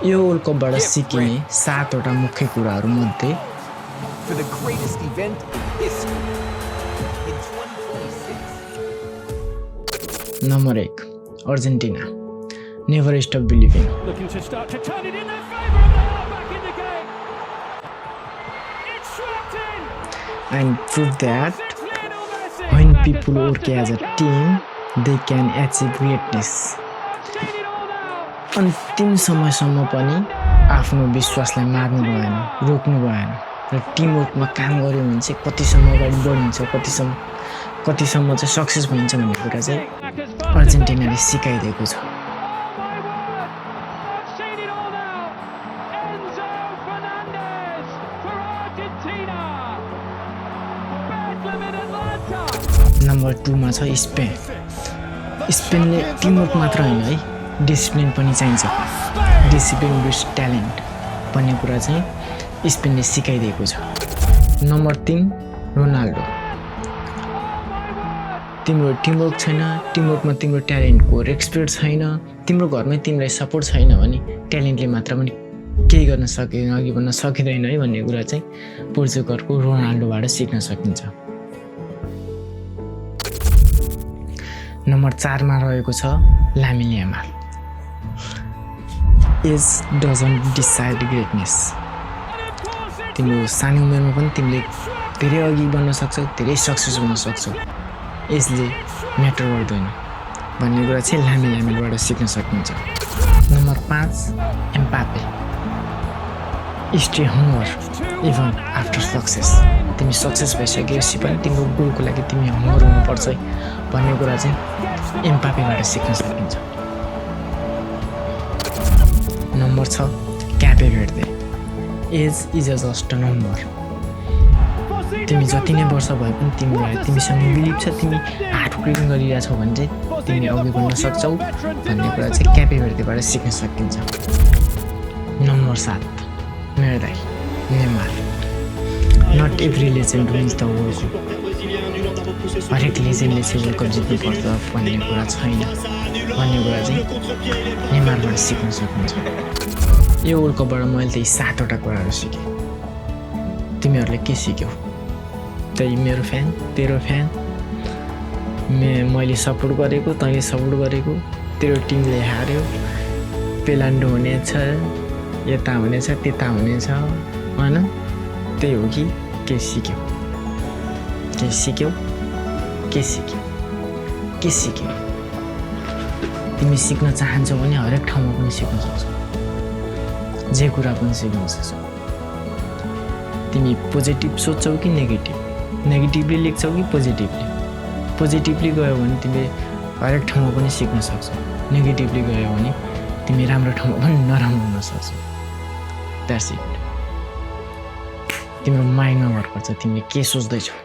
यो वर्ल्ड कपबाट सिकिने 7 वटा मुख्य कुराहरू मध्ये for the greatest event in history. In 2026. Number 1 Argentina never stop believing Looking to start to turn it in their favour, and they are back in the game. It's swept in. and prove that It's Lionel Messi. when Back people at work as a Barcelona. team they can achieve greatness. Seen it all now. अन्तिम समयसम्म पनि आफ्नो विश्वासलाई मार्नु भएन रोक्नु भएन र टिमवर्कमा काम गर्यो भने चाहिँ कतिसम्म अगाडि बढिन्छ कतिसम्म चाहिँ सक्सेस भइन्छ भन्ने कुरा चाहिँ अर्जेन्टिनाले सिकाइदिएको छ। Oh my word! I've seen it all now. Enzo Fernandez for Argentina. Bedlam in Atlanta. Number 2 मा छ स्पेन। स्पेनले टिमवर्क मात्र होइन है डिसिप्लिन पनि चाहिन्छ। डिसिप्लिन बिट्स ट्यालेन्ट भन्ने कुरा चाहिँ स्पेनले सिकाइदिएको छ। Number 3 Ronaldo. तिम्रो टिमवर्क छैन, टिमवर्कमा तिम्रो ट्यालेन्टको रेस्पेक्ट छैन, तिम्रो घरमै तिमीलाई सपोर्ट छैन भने ट्यालेन्टले मात्र पनि केही गर्न सकिँदैन, अघि बढ्न सकिँदैन है भन्ने कुरा चाहिँ पोर्चुगलको रोनाल्डोबाट सिक्न सकिन्छ। नम्बर 4 मा रहेको छ Lamine Yamal. Age doesn't decide greatness. तिम्रो सानो उमेरमा पनि तिमीले धेरै अघि बढ्न सक्छौ, धेरै सक्सेस हुन सक्छौ। एजले म्याटर गर्दैन भन्ने कुरा चाहिँ लामिन यामालबाट सिक्न सकिन्छ। Number 5 Mbappe. Stay hunger even after success. तिमी सक्सेस भइसकेपछि पनि तिम्रो गोलको लागि तिमी हङ्गर हुनुपर्छ भन्ने कुरा चाहिँ एम्बापेबाट सिक्न सकिन्छ। नम्बर 6 क्यापे भेर्दे। Age is just a number. तिमी जति नै वर्ष भए पनि तिमीसँग बिलिभ छ, तिमी हार्ड वर्किङ गरिरहेछौ भने चाहिँ तिमी अघि बढ्न सक्छौ भन्ने कुरा चाहिँ क्यापे भेर्देबाट सिक्न सकिन्छ। नम्बर 7 मेरो दाइ Neymar. Not every legend wins the world cup. हरेक लेजेन्डले चाहिँ वर्ल्ड कप जित्नुपर्छ भन्ने कुरा छैन भन्ने कुरा चाहिँ नेमारबाट सिक्न सकिन्छ। यो वर्ल्ड कपबाट मैले त्यही 7 वटा कुराहरू सिकेँ। तिमीहरूले के सिक्यौ? त्यही मेरो फ्यान, तेरो फ्यान, मैले सपोर्ट गरेको, तैँले सपोर्ट गरेको, तेरो टिमले हार्यो, पेलान्डो हुनेछ, यता हुनेछ, त्यता हुनेछ होइन? त्यही हो कि के सिक्यौ? के सिक्यौ? के सिक्यौ? के सिक्यौ? तिमी सिक्न चाहन्छौ भने हरेक ठाउँमा पनि सिक्न सक्छौ, जे कुरा पनि सिक्न सक्छौ। तिमी पोजिटिभ सोच्छौ कि नेगेटिभली लेख्छौ कि पोजिटिभली गयो भने तिमीले हरेक ठाउँमा पनि सिक्न सक्छौ, नेगेटिभली गयो भने तिमी राम्रो ठाउँमा पनि नराम्रो हुन सक्छौ। That's it. तिम्रो माइन्डमा भर पर्छ तिमीले के सोच्दैछौ।